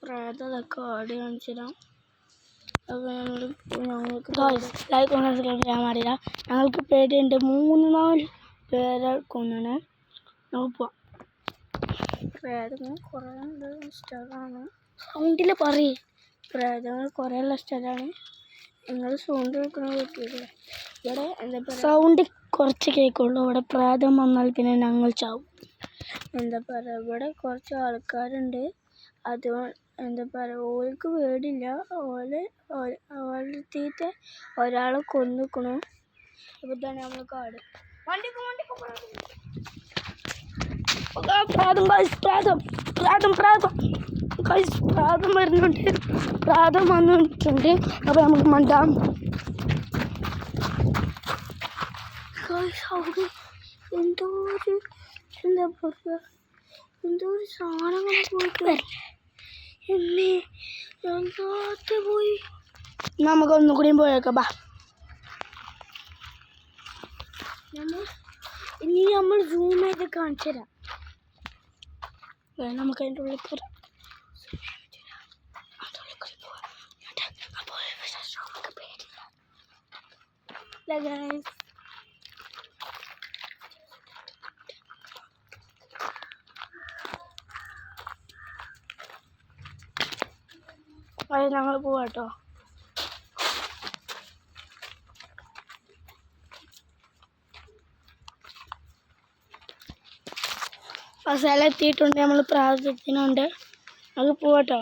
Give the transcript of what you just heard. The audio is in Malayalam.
പ്രേതമൊക്കെ ആടി കാണിച്ചു തരാം. അപ്പോൾ ഞങ്ങൾക്ക് ലൈക്ക് ചെയ്യാൻ പാടില്ല. ഞങ്ങൾക്ക് പേടിയുണ്ട്. 3-4 പേരെ കൊന്നാണ്. നമുക്ക് പോവാം. പ്രേതങ്ങൾ കുറേ ഉണ്ട്. സ്ഥലമാണ് സൗണ്ടിൽ പറയും. പ്രേതങ്ങൾ കുറേ ഉള്ള സ്ഥലമാണ്. നിങ്ങൾ സൗണ്ട് കേൾക്കണ പറ്റില്ല. ഇവിടെ എന്താ പറയുക, സൗണ്ട് കുറച്ച് കേൾക്കുള്ളൂ. ഇവിടെ പ്രേതം വന്നാൽ പിന്നെ ഞങ്ങൾ ചാവും. എന്താ പറയുക, ഇവിടെ കുറച്ച് ആൾക്കാരുണ്ട്. അത് എന്താ പറയുക, ഓൾക്ക് പേടില്ല. ഓളെത്തിയിട്ട് ഒരാളെ കൊന്നിക്കണു. അപ്പോൾ ഇതാണ് നമ്മൾ കാട്. പ്രാതം വരുന്നുണ്ട്. പ്രാതം വന്നിട്ടുണ്ട്. അപ്പോൾ നമുക്ക് മണ്ടാം. എന്തോ ഒരു എന്താ പറയുക, എന്തോ ഒരു സാധനങ്ങൾ പോയിട്ട് എന്നെ എന്താത്ത പോയി. നമുക്കൊന്നും കൂടിയും പോയേക്കാം. ബാ, ഇനി നമ്മൾ സൂം ചെയ്ത് കാണിച്ചു തരാം. നമുക്ക് അതിൻ്റെ ഉള്ളിൽ കയറാം. അത് ഞങ്ങൾ പോവാട്ടോ. ആ സ്ഥലം എത്തിയിട്ടുണ്ട്. നമ്മൾ പ്രാർത്ഥിക്കുന്നുണ്ട്. അത് പോവാട്ടോ.